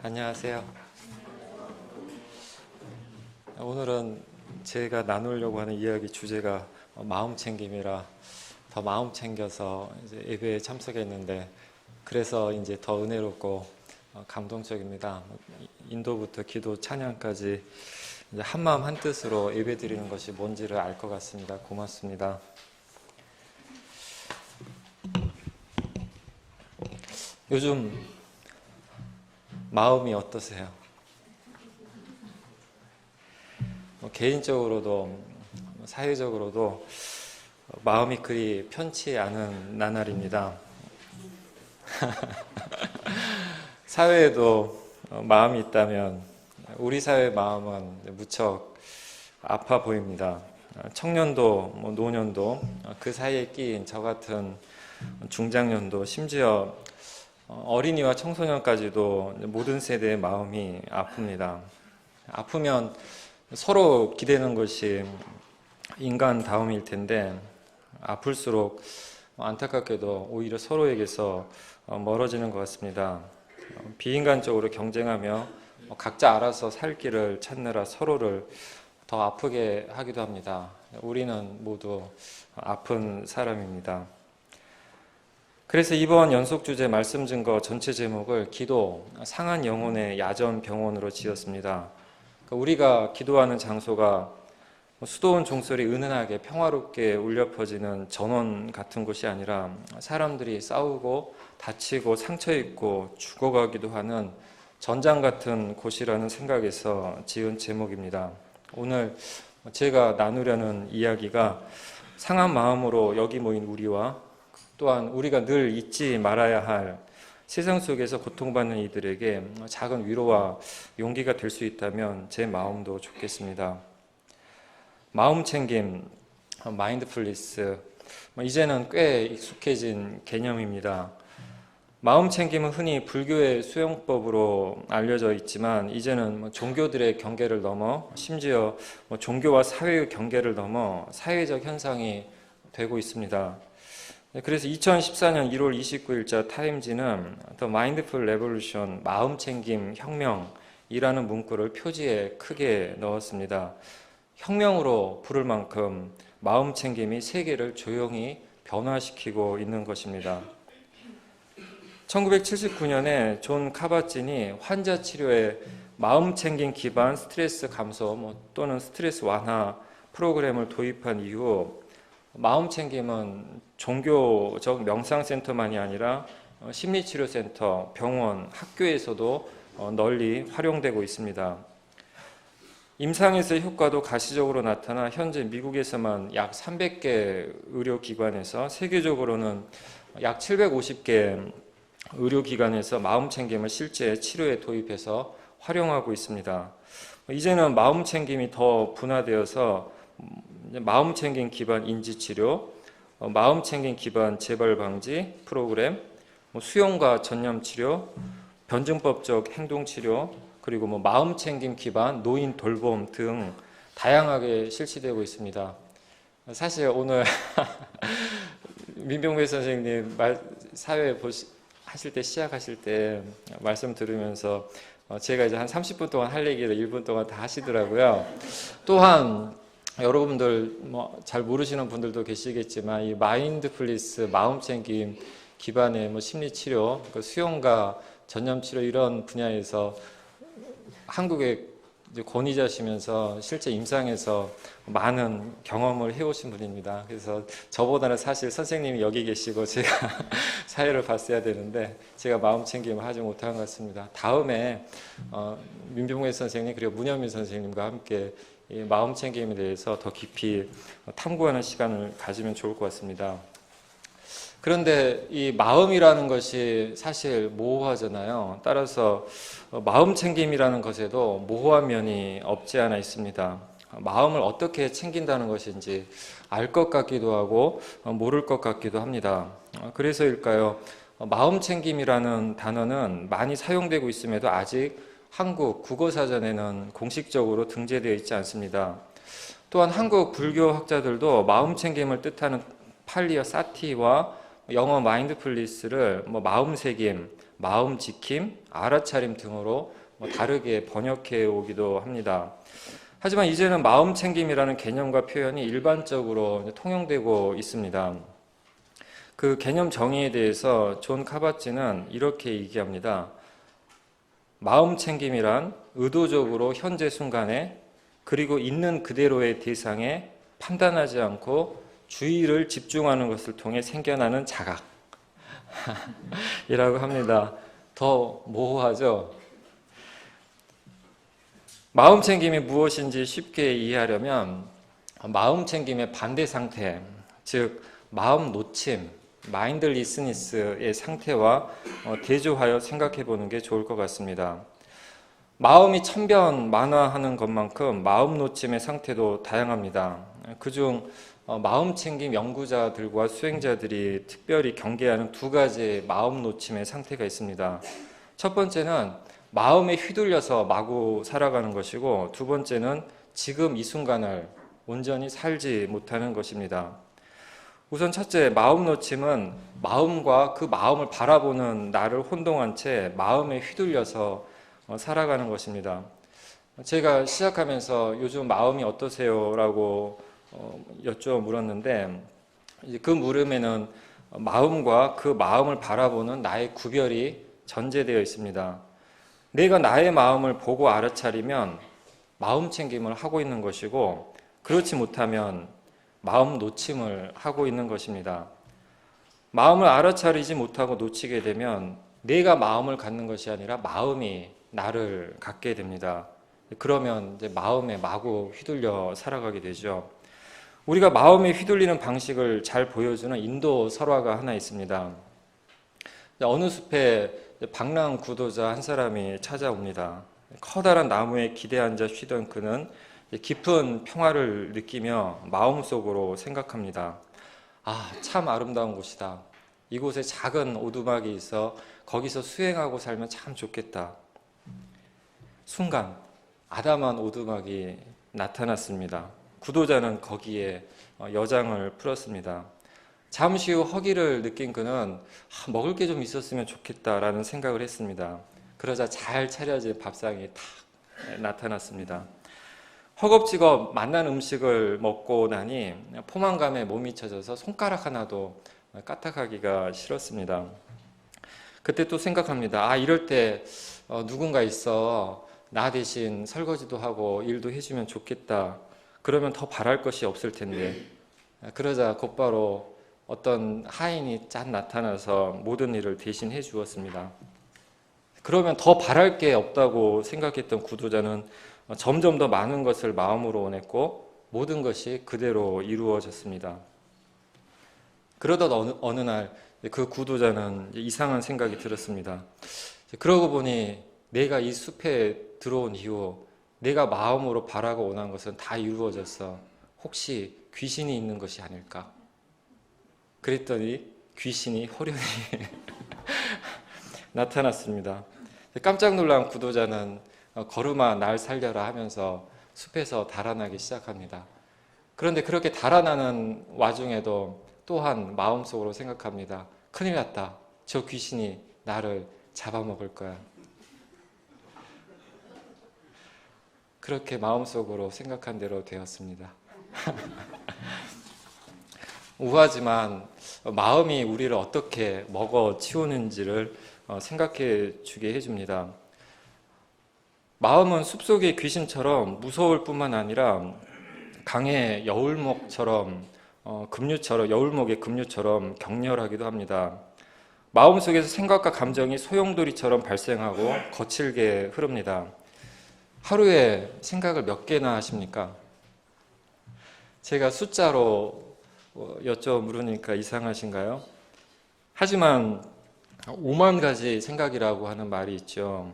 안녕하세요. 오늘은 제가 나누려고 하는 이야기 주제가 마음 챙김이라 더 마음 챙겨서 이제 예배에 참석했는데, 그래서 이제 더 은혜롭고 감동적입니다. 인도부터 기도 찬양까지 이제 한 마음 한 뜻으로 예배 드리는 것이 뭔지를 알 것 같습니다. 고맙습니다. 요즘 마음이 어떠세요? 개인적으로도 사회적으로도 마음이 그리 편치 않은 나날입니다. 사회에도 마음이 있다면 우리 사회의 마음은 무척 아파 보입니다. 청년도 노년도 그 사이에 끼인 저 같은 중장년도, 심지어 어린이와 청소년까지도 모든 세대의 마음이 아픕니다. 아프면 서로 기대는 것이 인간다움일 텐데, 아플수록 안타깝게도 오히려 서로에게서 멀어지는 것 같습니다. 비인간적으로 경쟁하며 각자 알아서 살 길을 찾느라 서로를 더 아프게 하기도 합니다. 우리는 모두 아픈 사람입니다. 그래서 이번 연속 주제 말씀 증거 전체 제목을 기도, 상한 영혼의 야전 병원으로 지었습니다. 우리가 기도하는 장소가 수도원 종소리 은은하게 평화롭게 울려 퍼지는 전원 같은 곳이 아니라 사람들이 싸우고 다치고 상처 입고 죽어가기도 하는 전장 같은 곳이라는 생각에서 지은 제목입니다. 오늘 제가 나누려는 이야기가 상한 마음으로 여기 모인 우리와 또한 우리가 늘 잊지 말아야 할 세상 속에서 고통받는 이들에게 작은 위로와 용기가 될 수 있다면 제 마음도 좋겠습니다. 마음 챙김, 마인드풀니스, 이제는 꽤 익숙해진 개념입니다. 마음 챙김은 흔히 불교의 수용법으로 알려져 있지만, 이제는 종교들의 경계를 넘어, 심지어 종교와 사회의 경계를 넘어 사회적 현상이 되고 있습니다. 그래서 2014년 1월 29일자 타임지는 The Mindful Revolution, 마음 챙김 혁명이라는 문구를 표지에 크게 넣었습니다. 혁명으로 부를 만큼 마음 챙김이 세계를 조용히 변화시키고 있는 것입니다. 1979년에 존 카바진이 환자 치료에 마음 챙김 기반 스트레스 감소 또는 스트레스 완화 프로그램을 도입한 이후 마음 챙김은 종교적 명상센터만이 아니라 심리치료센터, 병원, 학교에서도 널리 활용되고 있습니다. 임상에서의 효과도 가시적으로 나타나 현재 미국에서만 약 300개 의료기관에서, 세계적으로는 약 750개 의료기관에서 마음 챙김을 실제 치료에 도입해서 활용하고 있습니다. 이제는 마음 챙김이 더 분화되어서 마음 챙김 기반 인지치료, 마음 챙김 기반 재발 방지 프로그램, 수용과 전념치료, 변증법적 행동치료, 그리고 마음 챙김 기반 노인 돌봄 등 다양하게 실시되고 있습니다. 사실 오늘 민병배 선생님 사회 하실 때, 시작하실 때 말씀 들으면서 제가 이제 한 30분 동안 할 얘기를 1분 동안 다 하시더라고요. 또한 여러분들 잘 모르시는 분들도 계시겠지만, 이 마인드풀니스, 마음 챙김 기반의 심리치료, 수용과 전념치료 이런 분야에서 한국의 권위자시면서 실제 임상에서 많은 경험을 해오신 분입니다. 그래서 저보다는 사실 선생님이 여기 계시고 제가 사회를 봤어야 되는데 제가 마음 챙김을 하지 못한 것 같습니다. 다음에 민병회 선생님 그리고 문현민 선생님과 함께 이 마음 챙김에 대해서 더 깊이 탐구하는 시간을 가지면 좋을 것 같습니다. 그런데 이 마음이라는 것이 사실 모호하잖아요. 따라서 마음 챙김이라는 것에도 모호한 면이 없지 않아 있습니다. 마음을 어떻게 챙긴다는 것인지 알 것 같기도 하고 모를 것 같기도 합니다. 그래서일까요? 마음 챙김이라는 단어는 많이 사용되고 있음에도 아직 한국 국어사전에는 공식적으로 등재되어 있지 않습니다. 또한 한국 불교 학자들도 마음 챙김을 뜻하는 팔리어 사티와 영어 마인드풀리스를 마음새김, 마음지킴, 알아차림 등으로 다르게 번역해 오기도 합니다. 하지만 이제는 마음챙김이라는 개념과 표현이 일반적으로 통용되고 있습니다. 그 개념 정의에 대해서 존 카바찌는 이렇게 얘기합니다. 마음챙김이란 의도적으로 현재 순간에 그리고 있는 그대로의 대상에 판단하지 않고 주의를 집중하는 것을 통해 생겨나는 자각 이라고 합니다. 더 모호하죠? 마음챙김이 무엇인지 쉽게 이해하려면 마음챙김의 반대 상태, 즉 마음 놓침, 마인드리스니스의 상태와 대조하여 생각해 보는 게 좋을 것 같습니다. 마음이 천변만화하는 것만큼 마음 놓침의 상태도 다양합니다. 그중 마음챙김 연구자들과 수행자들이 특별히 경계하는 두 가지의 마음 놓침의 상태가 있습니다. 첫 번째는 마음에 휘둘려서 마구 살아가는 것이고, 두 번째는 지금 이 순간을 온전히 살지 못하는 것입니다. 우선 첫째, 마음 놓침은 마음과 그 마음을 바라보는 나를 혼동한 채 마음에 휘둘려서 살아가는 것입니다. 제가 시작하면서 요즘 마음이 어떠세요? 라고 물었는데, 그 물음에는 마음과 그 마음을 바라보는 나의 구별이 전제되어 있습니다. 내가 나의 마음을 보고 알아차리면 마음 챙김을 하고 있는 것이고, 그렇지 못하면 마음 놓침을 하고 있는 것입니다. 마음을 알아차리지 못하고 놓치게 되면 내가 마음을 갖는 것이 아니라 마음이 나를 갖게 됩니다. 그러면 이제 마음에 마구 휘둘려 살아가게 되죠. 우리가 마음에 휘둘리는 방식을 잘 보여주는 인도 설화가 하나 있습니다. 어느 숲에 방랑 구도자 한 사람이 찾아옵니다. 커다란 나무에 기대 앉아 쉬던 그는 깊은 평화를 느끼며 마음속으로 생각합니다. 참 아름다운 곳이다. 이곳에 작은 오두막이 있어 거기서 수행하고 살면 참 좋겠다. 순간 아담한 오두막이 나타났습니다. 구도자는 거기에 여장을 풀었습니다. 잠시 후 허기를 느낀 그는 먹을 게 좀 있었으면 좋겠다라는 생각을 했습니다. 그러자 잘 차려진 밥상이 탁 나타났습니다. 허겁지겁 맛난 음식을 먹고 나니 포만감에 몸이 쳐져서 손가락 하나도 까딱하기가 싫었습니다. 그때 또 생각합니다. 이럴 때 누군가 있어 나 대신 설거지도 하고 일도 해주면 좋겠다. 그러면 더 바랄 것이 없을 텐데. 그러자 곧바로 어떤 하인이 짠 나타나서 모든 일을 대신 해주었습니다. 그러면 더 바랄 게 없다고 생각했던 구도자는 점점 더 많은 것을 마음으로 원했고 모든 것이 그대로 이루어졌습니다. 그러다 어느 날 그 구도자는 이상한 생각이 들었습니다. 그러고 보니 내가 이 숲에 들어온 이후 내가 마음으로 바라고 원한 것은 다 이루어졌어. 혹시 귀신이 있는 것이 아닐까? 그랬더니 귀신이 호련히 나타났습니다. 깜짝 놀란 구도자는 걸음아 날 살려라 하면서 숲에서 달아나기 시작합니다. 그런데 그렇게 달아나는 와중에도 또한 마음속으로 생각합니다. 큰일 났다. 저 귀신이 나를 잡아먹을 거야. 그렇게 마음속으로 생각한 대로 되었습니다. 우아하지만 마음이 우리를 어떻게 먹어 치우는지를 생각해 주게 해줍니다. 마음은 숲속의 귀신처럼 무서울 뿐만 아니라 강의 여울목의 급류처럼 격렬하기도 합니다. 마음속에서 생각과 감정이 소용돌이처럼 발생하고 거칠게 흐릅니다. 하루에 생각을 몇 개나 하십니까? 제가 숫자로 물으니까 이상하신가요? 하지만 5만 가지 생각이라고 하는 말이 있죠.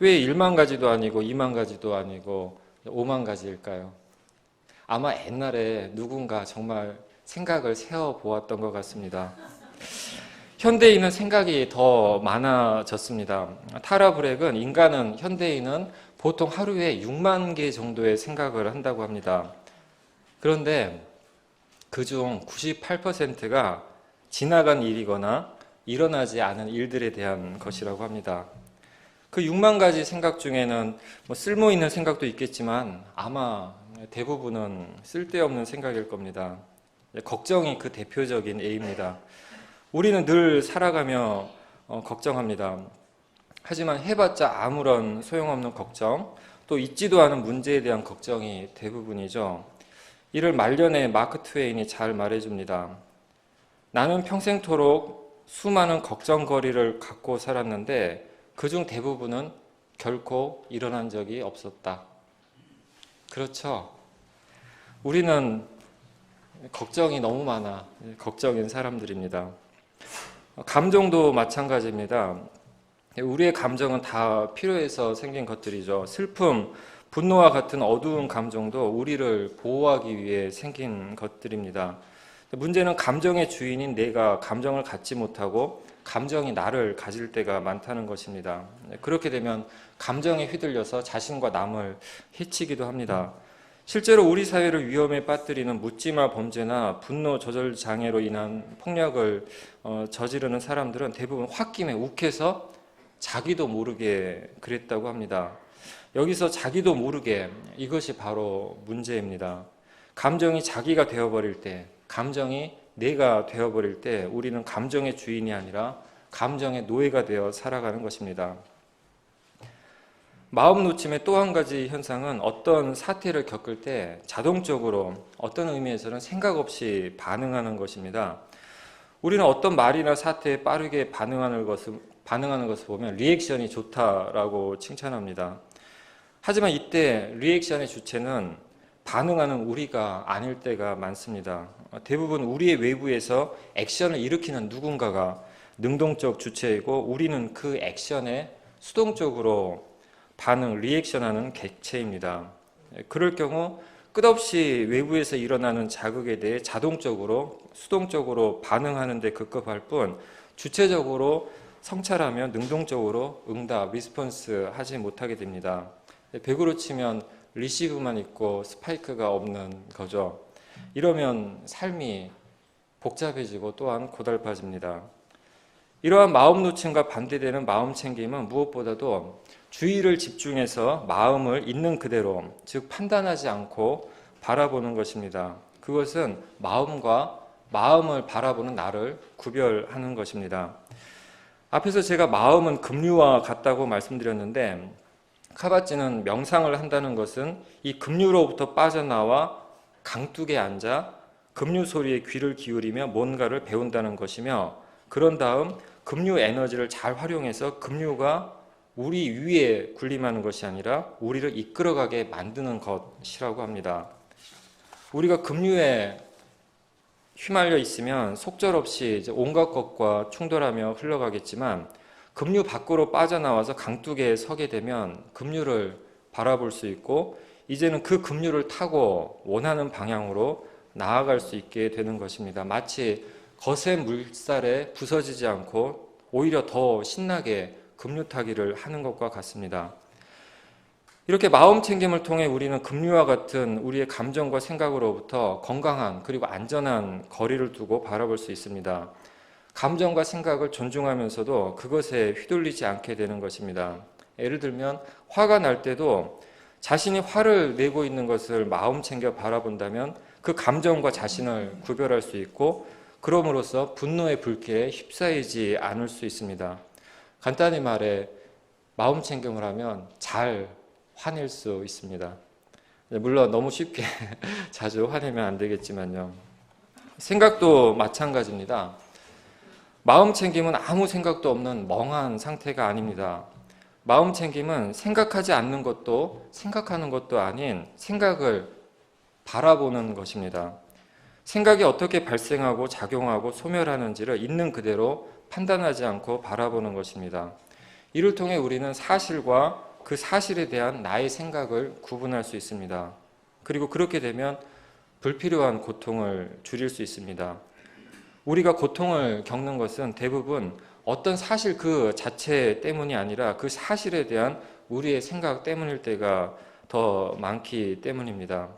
왜 1만 가지도 아니고 2만 가지도 아니고 5만 가지일까요? 아마 옛날에 누군가 정말 생각을 세어보았던 것 같습니다. 현대인은 생각이 더 많아졌습니다. 타라 브렉은 현대인은 보통 하루에 6만 개 정도의 생각을 한다고 합니다. 그런데 그중 98%가 지나간 일이거나 일어나지 않은 일들에 대한 것이라고 합니다. 그 6만 가지 생각 중에는 뭐 쓸모 있는 생각도 있겠지만 아마 대부분은 쓸데없는 생각일 겁니다. 걱정이 그 대표적인 예입니다. 우리는 늘 살아가며 걱정합니다. 하지만 해봤자 아무런 소용없는 걱정, 또 있지도 않은 문제에 대한 걱정이 대부분이죠. 이를 말년에 마크 트웨인이 잘 말해줍니다. 나는 평생토록 수많은 걱정거리를 갖고 살았는데 그중 대부분은 결코 일어난 적이 없었다. 그렇죠. 우리는 걱정이 너무 많아. 걱정인 사람들입니다. 감정도 마찬가지입니다. 우리의 감정은 다 필요해서 생긴 것들이죠. 슬픔, 분노와 같은 어두운 감정도 우리를 보호하기 위해 생긴 것들입니다. 문제는 감정의 주인인 내가 감정을 갖지 못하고 감정이 나를 가질 때가 많다는 것입니다. 그렇게 되면 감정에 휘둘려서 자신과 남을 해치기도 합니다. 실제로 우리 사회를 위험에 빠뜨리는 묻지마 범죄나 분노 조절 장애로 인한 폭력을 저지르는 사람들은 대부분 홧김에 욱해서 자기도 모르게 그랬다고 합니다. 여기서 자기도 모르게, 이것이 바로 문제입니다. 감정이 자기가 되어버릴 때, 감정이 내가 되어버릴 때 우리는 감정의 주인이 아니라 감정의 노예가 되어 살아가는 것입니다. 마음 놓침의 또 한 가지 현상은 어떤 사태를 겪을 때 자동적으로 어떤 의미에서는 생각 없이 반응하는 것입니다. 우리는 어떤 말이나 사태에 빠르게 반응하는 것을 보면 리액션이 좋다라고 칭찬합니다. 하지만 이때 리액션의 주체는 반응하는 우리가 아닐 때가 많습니다. 대부분 우리의 외부에서 액션을 일으키는 누군가가 능동적 주체이고 우리는 그 액션에 수동적으로 반응, 리액션하는 객체입니다. 그럴 경우 끝없이 외부에서 일어나는 자극에 대해 자동적으로, 수동적으로 반응하는 데 급급할 뿐 주체적으로 성찰하며 능동적으로 응답, 리스폰스 하지 못하게 됩니다. 100으로 치면 리시브만 있고 스파이크가 없는 거죠. 이러면 삶이 복잡해지고 또한 고달파집니다. 이러한 마음 놓침과 반대되는 마음 챙김은 무엇보다도 주의를 집중해서 마음을 있는 그대로, 즉 판단하지 않고 바라보는 것입니다. 그것은 마음과 마음을 바라보는 나를 구별하는 것입니다. 앞에서 제가 마음은 급류와 같다고 말씀드렸는데 카바찌는 명상을 한다는 것은 이 급류로부터 빠져나와 강둑에 앉아 급류 소리에 귀를 기울이며 뭔가를 배운다는 것이며 그런 다음 급류 에너지를 잘 활용해서 급류가 우리 위에 군림하는 것이 아니라 우리를 이끌어가게 만드는 것이라고 합니다. 우리가 급류에 휘말려 있으면 속절없이 이제 온갖 것과 충돌하며 흘러가겠지만 급류 밖으로 빠져나와서 강둑에 서게 되면 급류를 바라볼 수 있고 이제는 그 급류를 타고 원하는 방향으로 나아갈 수 있게 되는 것입니다. 마치 거센 물살에 부서지지 않고 오히려 더 신나게 급류 타기를 하는 것과 같습니다. 이렇게 마음 챙김을 통해 우리는 급류와 같은 우리의 감정과 생각으로부터 건강한 그리고 안전한 거리를 두고 바라볼 수 있습니다. 감정과 생각을 존중하면서도 그것에 휘둘리지 않게 되는 것입니다. 예를 들면 화가 날 때도 자신이 화를 내고 있는 것을 마음 챙겨 바라본다면 그 감정과 자신을 구별할 수 있고 그럼으로써 분노의 불길에 휩싸이지 않을 수 있습니다. 간단히 말해 마음 챙김을 하면 잘 화낼 수 있습니다. 물론 너무 쉽게 자주 화내면 안 되겠지만요. 생각도 마찬가지입니다. 마음 챙김은 아무 생각도 없는 멍한 상태가 아닙니다. 마음 챙김은 생각하지 않는 것도 생각하는 것도 아닌 생각을 바라보는 것입니다. 생각이 어떻게 발생하고 작용하고 소멸하는지를 있는 그대로 판단하지 않고 바라보는 것입니다. 이를 통해 우리는 사실과 그 사실에 대한 나의 생각을 구분할 수 있습니다. 그리고 그렇게 되면 불필요한 고통을 줄일 수 있습니다. 우리가 고통을 겪는 것은 대부분 어떤 사실 그 자체 때문이 아니라 그 사실에 대한 우리의 생각 때문일 때가 더 많기 때문입니다.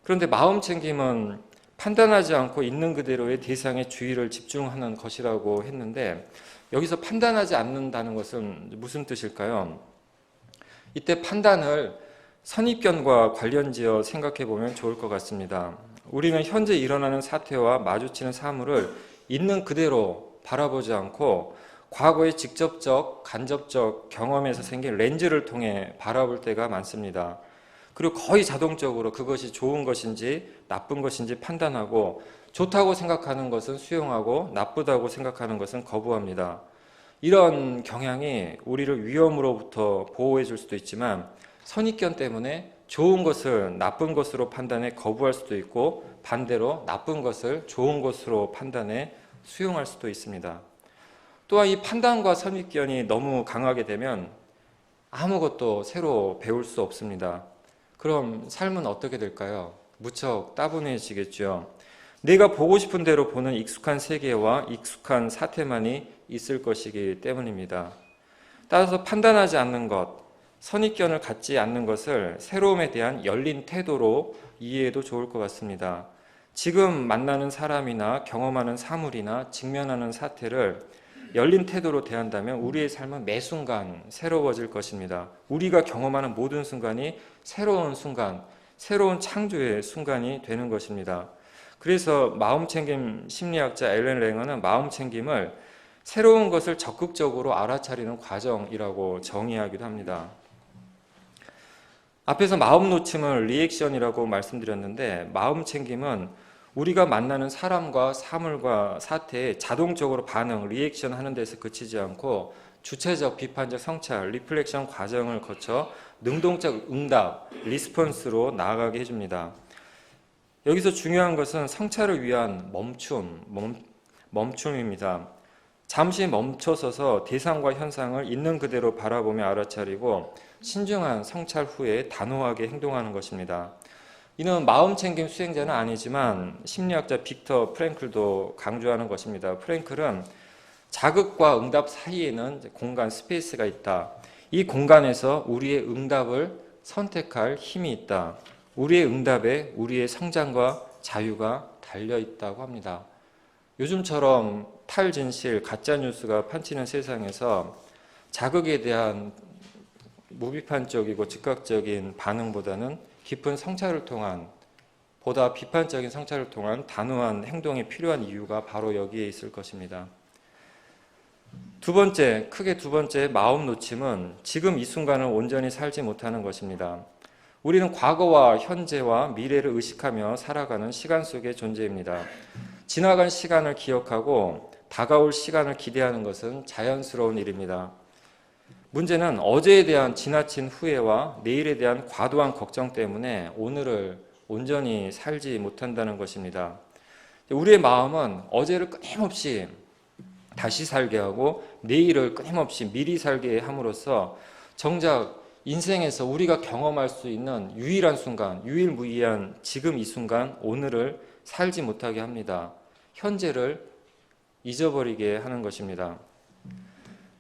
그런데 마음 챙김은 판단하지 않고 있는 그대로의 대상에 주의를 집중하는 것이라고 했는데, 여기서 판단하지 않는다는 것은 무슨 뜻일까요? 이때 판단을 선입견과 관련지어 생각해 보면 좋을 것 같습니다. 우리는 현재 일어나는 사태와 마주치는 사물을 있는 그대로 바라보지 않고 과거의 직접적, 간접적 경험에서 생긴 렌즈를 통해 바라볼 때가 많습니다. 그리고 거의 자동적으로 그것이 좋은 것인지 나쁜 것인지 판단하고, 좋다고 생각하는 것은 수용하고 나쁘다고 생각하는 것은 거부합니다. 이런 경향이 우리를 위험으로부터 보호해 줄 수도 있지만, 선입견 때문에 좋은 것을 나쁜 것으로 판단해 거부할 수도 있고, 반대로 나쁜 것을 좋은 것으로 판단해 수용할 수도 있습니다. 또한 이 판단과 선입견이 너무 강하게 되면 아무것도 새로 배울 수 없습니다. 그럼 삶은 어떻게 될까요? 무척 따분해지겠죠. 내가 보고 싶은 대로 보는 익숙한 세계와 익숙한 사태만이 있을 것이기 때문입니다. 따라서 판단하지 않는 것, 선입견을 갖지 않는 것을 새로움에 대한 열린 태도로 이해해도 좋을 것 같습니다. 지금 만나는 사람이나 경험하는 사물이나 직면하는 사태를 열린 태도로 대한다면 우리의 삶은 매 순간 새로워질 것입니다. 우리가 경험하는 모든 순간이 새로운 순간, 새로운 창조의 순간이 되는 것입니다. 그래서 마음챙김 심리학자 앨런 랭어는 마음챙김을 새로운 것을 적극적으로 알아차리는 과정이라고 정의하기도 합니다. 앞에서 마음 놓침을 리액션이라고 말씀드렸는데, 마음챙김은 우리가 만나는 사람과 사물과 사태에 자동적으로 반응, 리액션 하는 데서 그치지 않고 주체적, 비판적 성찰, 리플렉션 과정을 거쳐 능동적 응답, 리스폰스로 나아가게 해줍니다. 여기서 중요한 것은 성찰을 위한 멈춤입니다. 잠시 멈춰서서 대상과 현상을 있는 그대로 바라보며 알아차리고 신중한 성찰 후에 단호하게 행동하는 것입니다. 이는 마음챙김 수행자는 아니지만 심리학자 빅터 프랭클도 강조하는 것입니다. 프랭클은 자극과 응답 사이에는 공간, 스페이스가 있다. 이 공간에서 우리의 응답을 선택할 힘이 있다. 우리의 응답에 우리의 성장과 자유가 달려있다고 합니다. 요즘처럼 탈진실, 가짜뉴스가 판치는 세상에서 자극에 대한 무비판적이고 즉각적인 반응보다는 깊은 성찰을 통한, 보다 비판적인 성찰을 통한 단호한 행동이 필요한 이유가 바로 여기에 있을 것입니다. 크게 두 번째 마음 놓침은 지금 이 순간을 온전히 살지 못하는 것입니다. 우리는 과거와 현재와 미래를 의식하며 살아가는 시간 속의 존재입니다. 지나간 시간을 기억하고 다가올 시간을 기대하는 것은 자연스러운 일입니다. 문제는 어제에 대한 지나친 후회와 내일에 대한 과도한 걱정 때문에 오늘을 온전히 살지 못한다는 것입니다. 우리의 마음은 어제를 끊임없이 다시 살게 하고 내일을 끊임없이 미리 살게 함으로써 정작 인생에서 우리가 경험할 수 있는 유일한 순간, 유일무이한 지금 이 순간, 오늘을 살지 못하게 합니다. 현재를 잊어버리게 하는 것입니다.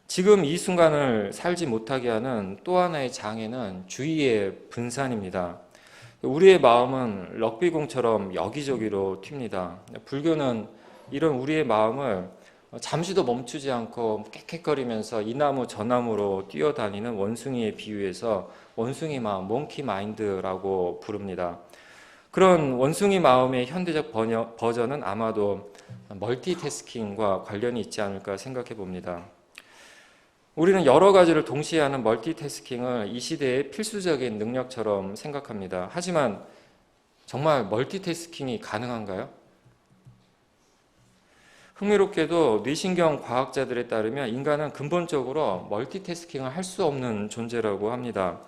지금 이 순간을 살지 못하게 하는 또 하나의 장애는 주의의 분산입니다. 우리의 마음은 럭비공처럼 여기저기로 튑니다. 불교는 이런 우리의 마음을 잠시도 멈추지 않고 깨끗거리면서 이 나무 저 나무로 뛰어다니는 원숭이에 비유해서 원숭이 마음, 몽키 마인드라고 부릅니다. 그런 원숭이 마음의 현대적 버전은 아마도 멀티태스킹과 관련이 있지 않을까 생각해 봅니다. 우리는 여러 가지를 동시에 하는 멀티태스킹을 이 시대의 필수적인 능력처럼 생각합니다. 하지만 정말 멀티태스킹이 가능한가요? 흥미롭게도 뇌신경 과학자들에 따르면 인간은 근본적으로 멀티태스킹을 할 수 없는 존재라고 합니다.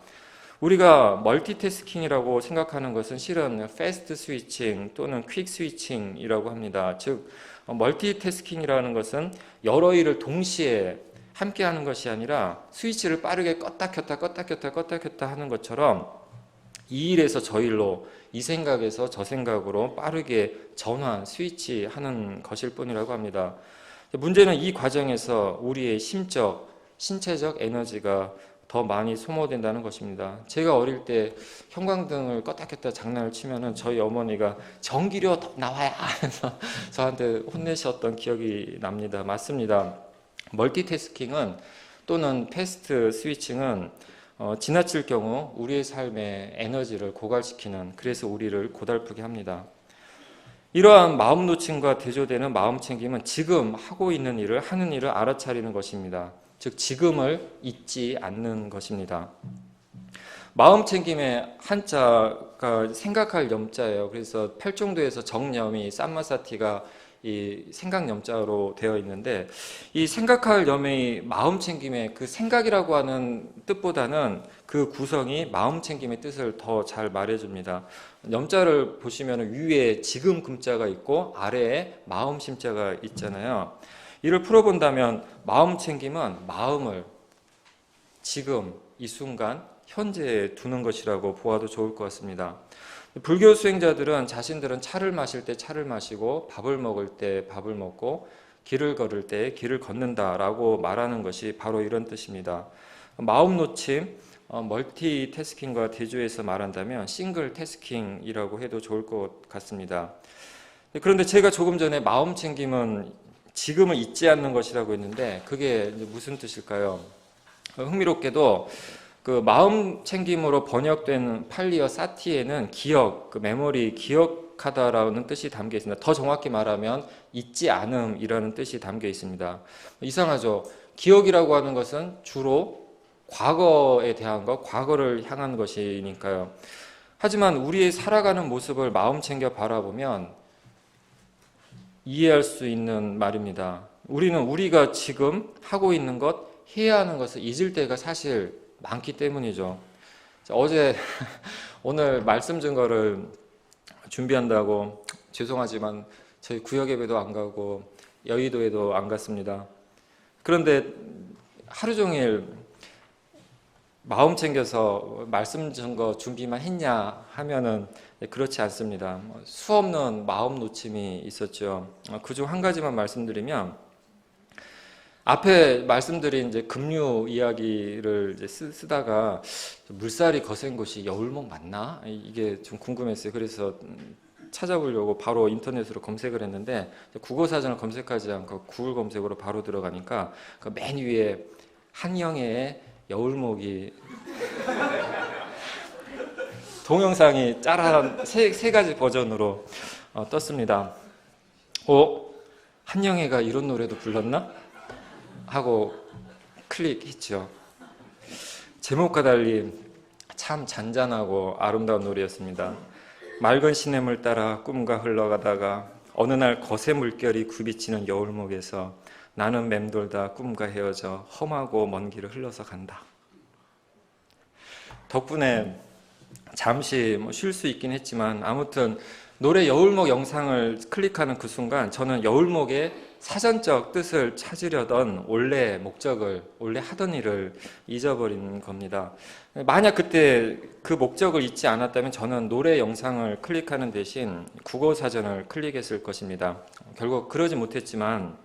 우리가 멀티태스킹이라고 생각하는 것은 실은 패스트 스위칭 또는 퀵 스위칭이라고 합니다. 즉 멀티태스킹이라는 것은 여러 일을 동시에 함께 하는 것이 아니라 스위치를 빠르게 껐다 켰다 껐다 켰다 껐다 켰다 하는 것처럼 이 일에서 저 일로, 이 생각에서 저 생각으로 빠르게 전환, 스위치하는 것일 뿐이라고 합니다. 문제는 이 과정에서 우리의 심적, 신체적 에너지가 더 많이 소모된다는 것입니다. 제가 어릴 때 형광등을 껐다 켰다 장난을 치면은 저희 어머니가 전기료 더 나와야 하면서 저한테 혼내셨던 기억이 납니다. 맞습니다. 멀티태스킹은 또는 패스트 스위칭은 지나칠 경우 우리의 삶에 에너지를 고갈시키는, 그래서 우리를 고달프게 합니다. 이러한 마음 놓침과 대조되는 마음 챙김은 지금 하고 있는 일을, 하는 일을 알아차리는 것입니다. 즉 지금을 잊지 않는 것입니다. 마음 챙김의 한자가 생각할 염자예요. 그래서 팔종도에서 정염이 쌈마사티가 이 생각 염자로 되어 있는데, 이 생각할 염의 마음 챙김의 그 생각이라고 하는 뜻보다는 그 구성이 마음 챙김의 뜻을 더 잘 말해줍니다. 염자를 보시면 위에 지금 금자가 있고 아래에 마음 심자가 있잖아요. 이를 풀어본다면 마음 챙김은 마음을 지금 이 순간 현재에 두는 것이라고 보아도 좋을 것 같습니다. 불교 수행자들은 자신들은 차를 마실 때 차를 마시고 밥을 먹을 때 밥을 먹고 길을 걸을 때 길을 걷는다라고 말하는 것이 바로 이런 뜻입니다. 마음 놓침, 멀티태스킹과 대조해서 말한다면 싱글 태스킹이라고 해도 좋을 것 같습니다. 그런데 제가 조금 전에 마음 챙김은 지금을 잊지 않는 것이라고 했는데 그게 무슨 뜻일까요? 흥미롭게도 그 마음 챙김으로 번역된 팔리어 사티에는 기억, 그 메모리, 기억하다라는 뜻이 담겨 있습니다. 더 정확히 말하면 잊지 않음이라는 뜻이 담겨 있습니다. 이상하죠? 기억이라고 하는 것은 주로 과거에 대한 것, 과거를 향한 것이니까요. 하지만 우리의 살아가는 모습을 마음 챙겨 바라보면 이해할 수 있는 말입니다. 우리는 우리가 지금 하고 있는 것, 해야 하는 것을 잊을 때가 사실 많기 때문이죠. 어제 오늘 말씀 증거를 준비한다고 죄송하지만 저희 구역 예배도 안 가고 여의도에도 안 갔습니다. 그런데 하루 종일 마음 챙겨서 말씀 증거 준비만 했냐 하면은 그렇지 않습니다. 수없는 마음 놓침이 있었죠. 그중 한 가지만 말씀드리면, 앞에 말씀드린 이제 급류 이야기를 이제 쓰다가 물살이 거센 곳이 여울목 맞나? 이게 좀 궁금했어요. 그래서 찾아보려고 바로 인터넷으로 검색을 했는데 국어사전을 검색하지 않고 구글 검색으로 바로 들어가니까 그 맨 위에 한영애의 여울목이 동영상이 짜란 세 가지 버전으로 떴습니다. 한영애가 이런 노래도 불렀나? 하고 클릭했죠. 제목과 달리 참 잔잔하고 아름다운 노래였습니다. 맑은 시냇물 따라 꿈과 흘러가다가 어느 날 거센 물결이 굽이치는 여울목에서 나는 맴돌다 꿈과 헤어져 험하고 먼 길을 흘러서 간다. 덕분에 잠시 쉴 수 있긴 했지만 아무튼 노래 여울목 영상을 클릭하는 그 순간 저는 여울목의 사전적 뜻을 찾으려던 원래 목적을, 원래 하던 일을 잊어버린 겁니다. 만약 그때 그 목적을 잊지 않았다면 저는 노래 영상을 클릭하는 대신 국어사전을 클릭했을 것입니다. 결국 그러지 못했지만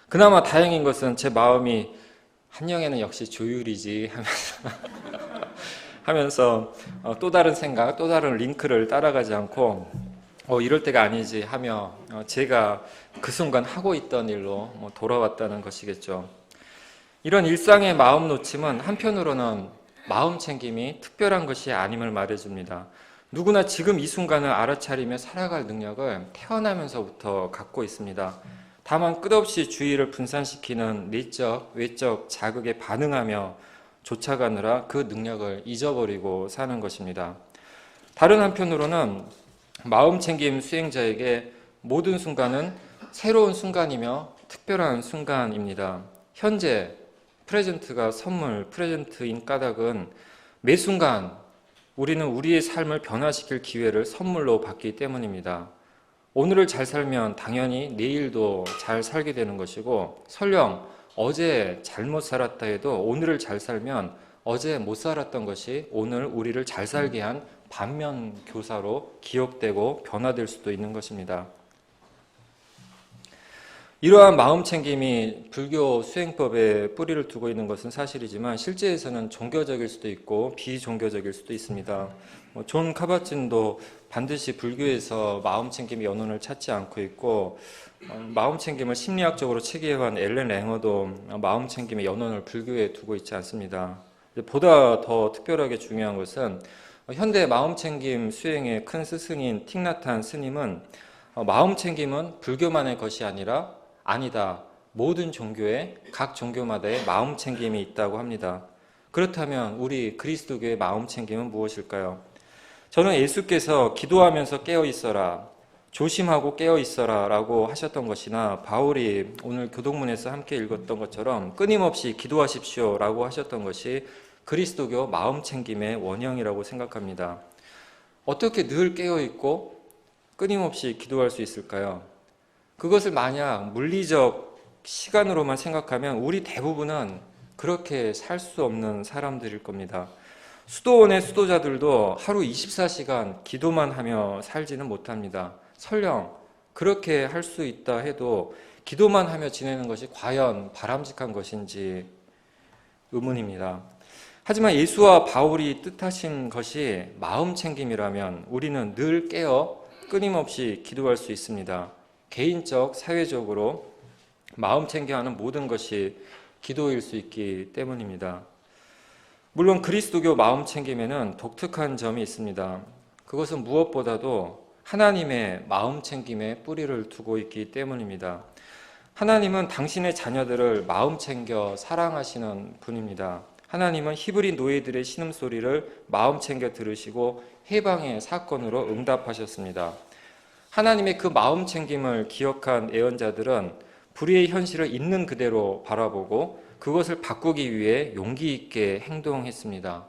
그나마 다행인 것은 제 마음이 한영애는 역시 조율이지 하면서 또 다른 생각, 또 다른 링크를 따라가지 않고 이럴 때가 아니지 하며 제가 그 순간 하고 있던 일로 돌아왔다는 것이겠죠. 이런 일상의 마음 놓침은 한편으로는 마음 챙김이 특별한 것이 아님을 말해줍니다. 누구나 지금 이 순간을 알아차리며 살아갈 능력을 태어나면서부터 갖고 있습니다. 다만 끝없이 주의를 분산시키는 내적, 외적 자극에 반응하며 쫓아가느라 그 능력을 잊어버리고 사는 것입니다. 다른 한편으로는 마음 챙김 수행자에게 모든 순간은 새로운 순간이며 특별한 순간입니다. 현재 프레젠트가 선물, 프레젠트인 까닭은 매 순간 우리는 우리의 삶을 변화시킬 기회를 선물로 받기 때문입니다. 오늘을 잘 살면 당연히 내일도 잘 살게 되는 것이고, 설령 어제 잘못 살았다 해도 오늘을 잘 살면 어제 못 살았던 것이 오늘 우리를 잘 살게 한 반면 교사로 기억되고 변화될 수도 있는 것입니다. 이러한 마음 챙김이 불교 수행법에 뿌리를 두고 있는 것은 사실이지만 실제에서는 종교적일 수도 있고 비종교적일 수도 있습니다. 존 카바진도 반드시 불교에서 마음 챙김의 연원을 찾지 않고 있고, 마음 챙김을 심리학적으로 체계화한 앨런 랭어도 마음 챙김의 연원을 불교에 두고 있지 않습니다. 보다 더 특별하게 중요한 것은 현대 마음 챙김 수행의 큰 스승인 틱나탄 스님은 마음 챙김은 불교만의 것이 아니다. 모든 종교에 각 종교마다의 마음 챙김이 있다고 합니다. 그렇다면 우리 그리스도교의 마음 챙김은 무엇일까요? 저는 예수께서 기도하면서 깨어 있어라, 조심하고 깨어 있어라 라고 하셨던 것이나 바울이 오늘 교동문에서 함께 읽었던 것처럼 끊임없이 기도하십시오 라고 하셨던 것이 그리스도교 마음 챙김의 원형이라고 생각합니다. 어떻게 늘 깨어 있고 끊임없이 기도할 수 있을까요? 그것을 만약 물리적 시간으로만 생각하면 우리 대부분은 그렇게 살 수 없는 사람들일 겁니다. 수도원의 수도자들도 하루 24시간 기도만 하며 살지는 못합니다. 설령 그렇게 할 수 있다 해도 기도만 하며 지내는 것이 과연 바람직한 것인지 의문입니다. 하지만 예수와 바울이 뜻하신 것이 마음 챙김이라면 우리는 늘 깨어 끊임없이 기도할 수 있습니다. 개인적, 사회적으로 마음 챙겨 하는 모든 것이 기도일 수 있기 때문입니다. 물론 그리스도교 마음 챙김에는 독특한 점이 있습니다. 그것은 무엇보다도 하나님의 마음 챙김에 뿌리를 두고 있기 때문입니다. 하나님은 당신의 자녀들을 마음 챙겨 사랑하시는 분입니다. 하나님은 히브리 노예들의 신음소리를 마음 챙겨 들으시고 해방의 사건으로 응답하셨습니다. 하나님의 그 마음 챙김을 기억한 예언자들은 불의의 현실을 있는 그대로 바라보고 그것을 바꾸기 위해 용기 있게 행동했습니다.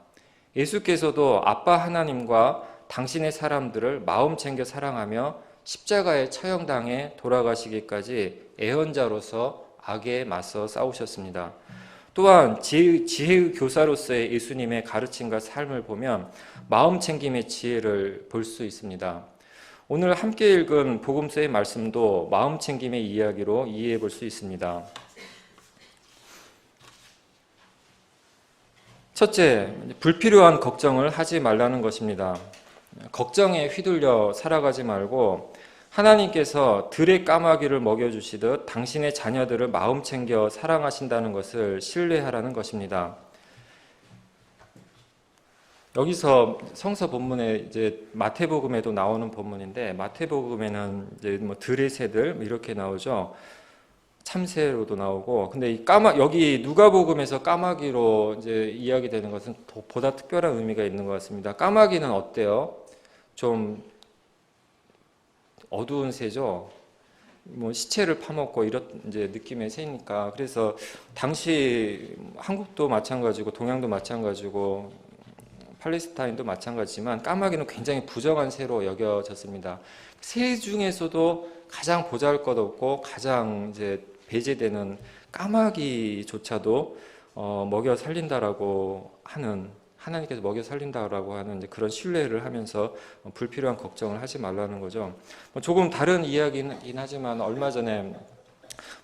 예수께서도 아빠 하나님과 당신의 사람들을 마음 챙겨 사랑하며 십자가에 처형당해 돌아가시기까지 예언자로서 악에 맞서 싸우셨습니다. 또한 지혜의 교사로서의 예수님의 가르침과 삶을 보면 마음 챙김의 지혜를 볼 수 있습니다. 오늘 함께 읽은 복음서의 말씀도 마음 챙김의 이야기로 이해해 볼 수 있습니다. 첫째, 불필요한 걱정을 하지 말라는 것입니다. 걱정에 휘둘려 살아가지 말고 하나님께서 들의 까마귀를 먹여주시듯 당신의 자녀들을 마음 챙겨 사랑하신다는 것을 신뢰하라는 것입니다. 여기서 성서 본문에 이제 마태복음에도 나오는 본문인데 마태복음에는 이제 뭐 들의 새들 이렇게 나오죠. 참새로도 나오고, 근데 이 여기 누가복음에서 까마귀로 이제 이야기되는 것은 보다 특별한 의미가 있는 것 같습니다. 까마귀는 어때요? 좀 어두운 새죠. 뭐 시체를 파먹고 이런 이제 느낌의 새니까. 그래서 당시 한국도 마찬가지고 동양도 마찬가지고 팔레스타인도 마찬가지지만 까마귀는 굉장히 부정한 새로 여겨졌습니다. 새 중에서도 가장 보잘것없고 가장 이제 배제되는 까마귀조차도 먹여 살린다라고 하는, 하나님께서 먹여 살린다라고 하는 이제 그런 신뢰를 하면서 불필요한 걱정을 하지 말라는 거죠. 조금 다른 이야기긴 하지만 얼마 전에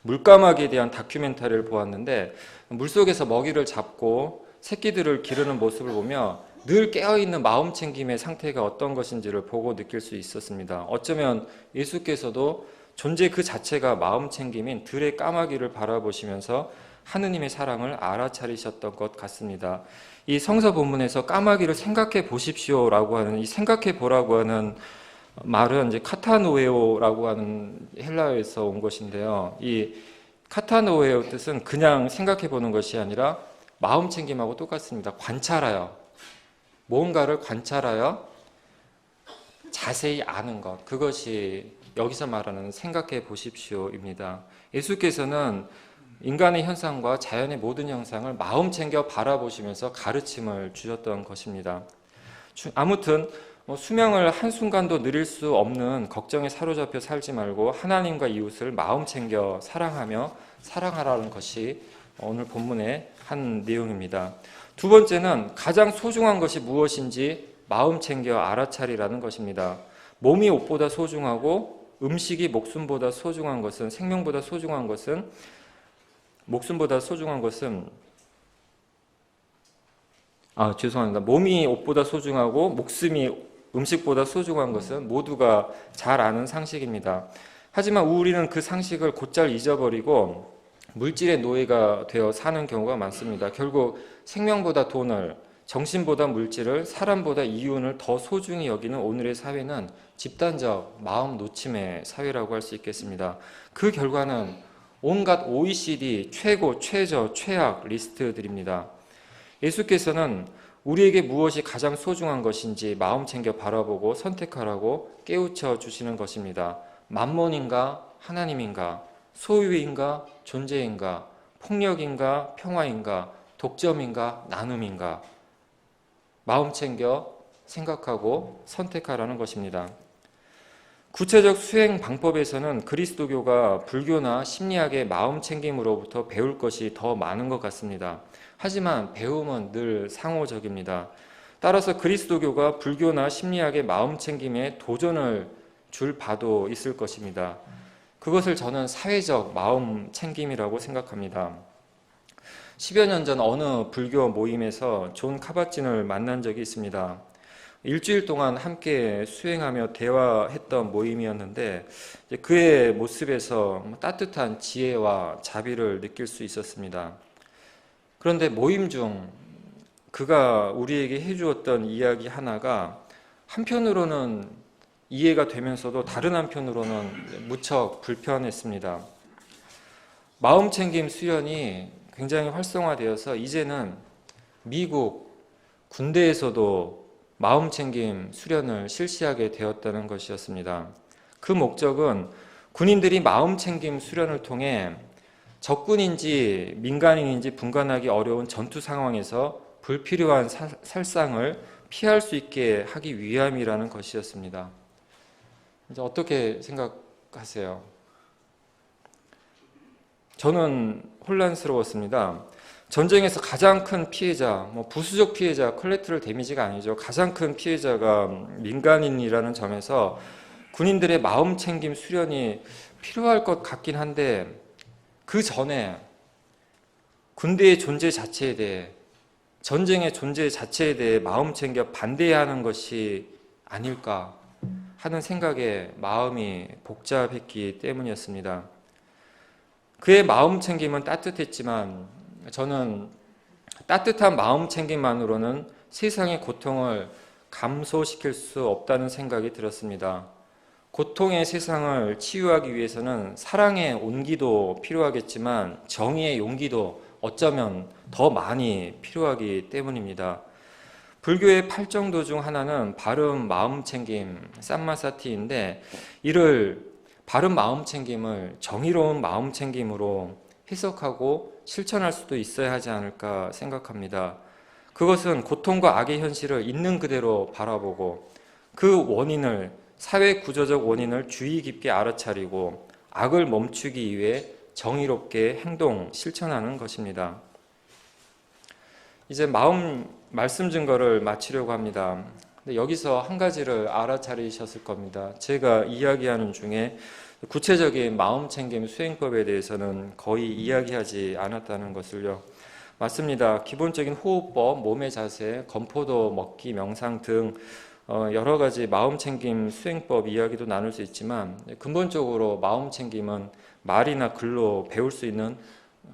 물까마귀에 대한 다큐멘터리를 보았는데 물속에서 먹이를 잡고 새끼들을 기르는 모습을 보며 늘 깨어있는 마음 챙김의 상태가 어떤 것인지를 보고 느낄 수 있었습니다. 어쩌면 예수께서도 존재 그 자체가 마음 챙김인 들의 까마귀를 바라보시면서 하느님의 사랑을 알아차리셨던 것 같습니다. 이 성서 본문에서 까마귀를 생각해 보십시오라고 하는, 이 생각해 보라고 하는 말은 이제 카타노에오라고 하는 헬라어에서 온 것인데요. 이 카타노에오 뜻은 그냥 생각해 보는 것이 아니라 마음 챙김하고 똑같습니다. 관찰하여, 무언가를 관찰하여 자세히 아는 것, 그것이 여기서 말하는 생각해 보십시오입니다. 예수께서는 인간의 현상과 자연의 모든 형상을 마음 챙겨 바라보시면서 가르침을 주셨던 것입니다. 아무튼 수명을 한순간도 누릴 수 없는 걱정에 사로잡혀 살지 말고 하나님과 이웃을 마음 챙겨 사랑하며 사랑하라는 것이 오늘 본문의 한 내용입니다. 두 번째는 가장 소중한 것이 무엇인지 마음 챙겨 알아차리라는 것입니다. 몸이 옷보다 소중하고 음식이 목숨보다 소중한 것은, 생명보다 소중한 것은, 목숨보다 소중한 것은, 죄송합니다. 몸이 옷보다 소중하고 목숨이 음식보다 소중한 것은 모두가 잘 아는 상식입니다. 하지만 우리는 그 상식을 곧잘 잊어버리고 물질의 노예가 되어 사는 경우가 많습니다. 결국 생명보다 돈을, 정신보다 물질을, 사람보다 이윤을 더 소중히 여기는 오늘의 사회는 집단적 마음 놓침의 사회라고 할 수 있겠습니다. 그 결과는 온갖 OECD 최고, 최저, 최악 리스트들입니다. 예수께서는 우리에게 무엇이 가장 소중한 것인지 마음 챙겨 바라보고 선택하라고 깨우쳐 주시는 것입니다. 만몬인가 하나님인가, 소유인가 존재인가, 폭력인가 평화인가, 독점인가 나눔인가, 마음 챙겨 생각하고 선택하라는 것입니다. 구체적 수행 방법에서는 그리스도교가 불교나 심리학의 마음 챙김으로부터 배울 것이 더 많은 것 같습니다. 하지만 배움은 늘 상호적입니다. 따라서 그리스도교가 불교나 심리학의 마음 챙김에 도전을 줄 바도 있을 것입니다. 그것을 저는 사회적 마음 챙김이라고 생각합니다. 10여 년 전 어느 불교 모임에서 존 카바진을 만난 적이 있습니다. 일주일 동안 함께 수행하며 대화했던 모임이었는데 그의 모습에서 따뜻한 지혜와 자비를 느낄 수 있었습니다. 그런데 모임 중 그가 우리에게 해주었던 이야기 하나가 한편으로는 이해가 되면서도 다른 한편으로는 무척 불편했습니다. 마음 챙김 수련이 굉장히 활성화되어서 이제는 미국 군대에서도 마음 챙김 수련을 실시하게 되었다는 것이었습니다. 그 목적은 군인들이 마음 챙김 수련을 통해 적군인지 민간인인지 분간하기 어려운 전투 상황에서 불필요한 살상을 피할 수 있게 하기 위함이라는 것이었습니다. 이제 어떻게 생각하세요? 저는 혼란스러웠습니다. 전쟁에서 가장 큰 피해자, 부수적 피해자, 콜레트럴 데미지가 아니죠. 가장 큰 피해자가 민간인이라는 점에서 군인들의 마음 챙김 수련이 필요할 것 같긴 한데 그 전에 군대의 존재 자체에 대해, 전쟁의 존재 자체에 대해 마음 챙겨 반대해야 하는 것이 아닐까 하는 생각에 마음이 복잡했기 때문이었습니다. 그의 마음 챙김은 따뜻했지만 저는 따뜻한 마음 챙김만으로는 세상의 고통을 감소시킬 수 없다는 생각이 들었습니다. 고통의 세상을 치유하기 위해서는 사랑의 온기도 필요하겠지만 정의의 용기도 어쩌면 더 많이 필요하기 때문입니다. 불교의 8정도 중 하나는 바른 마음 챙김, 쌈마사티인데 이를 바른 마음 챙김을 정의로운 마음 챙김으로 해석하고 실천할 수도 있어야 하지 않을까 생각합니다. 그것은 고통과 악의 현실을 있는 그대로 바라보고 그 원인을, 사회 구조적 원인을 주의 깊게 알아차리고 악을 멈추기 위해 정의롭게 행동, 실천하는 것입니다. 이제 말씀 증거를 마치려고 합니다. 근데 여기서 한 가지를 알아차리셨을 겁니다. 제가 이야기하는 중에 구체적인 마음 챙김 수행법에 대해서는 거의 이야기하지 않았다는 것을요. 맞습니다. 기본적인 호흡법, 몸의 자세, 건포도 먹기, 명상 등 여러 가지 마음 챙김 수행법 이야기도 나눌 수 있지만 근본적으로 마음 챙김은 말이나 글로 배울 수 있는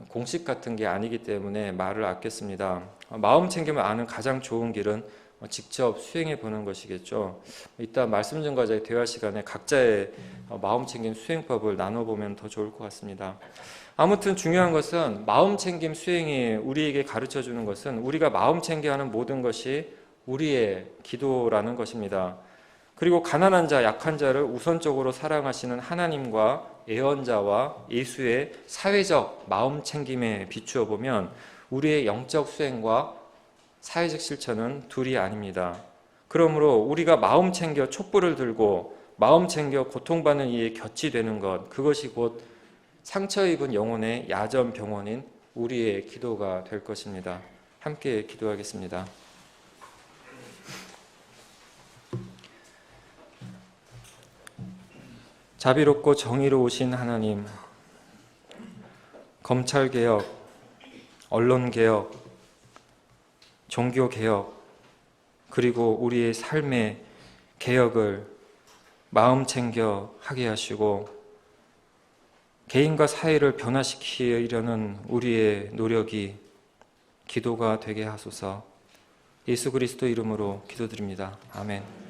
공식 같은 게 아니기 때문에 말을 아꼈습니다. 마음 챙김을 아는 가장 좋은 길은 직접 수행해 보는 것이겠죠. 이따 말씀 증거자의 대화 시간에 각자의 마음 챙김 수행법을 나눠보면 더 좋을 것 같습니다. 아무튼 중요한 것은 마음 챙김 수행이 우리에게 가르쳐 주는 것은 우리가 마음 챙겨 하는 모든 것이 우리의 기도라는 것입니다. 그리고 가난한 자, 약한 자를 우선적으로 사랑하시는 하나님과 애언자와 예수의 사회적 마음 챙김에 비추어 보면 우리의 영적 수행과 사회적 실천은 둘이 아닙니다. 그러므로 우리가 마음 챙겨 촛불을 들고 마음 챙겨 고통받는 이의 곁이 되는 것, 그것이 곧 상처 입은 영혼의 야전 병원인 우리의 기도가 될 것입니다. 함께 기도하겠습니다. 자비롭고 정의로우신 하나님, 검찰개혁, 언론개혁, 종교개혁, 그리고 우리의 삶의 개혁을 마음 챙겨 하게 하시고 개인과 사회를 변화시키려는 우리의 노력이 기도가 되게 하소서. 예수 그리스도 이름으로 기도드립니다. 아멘.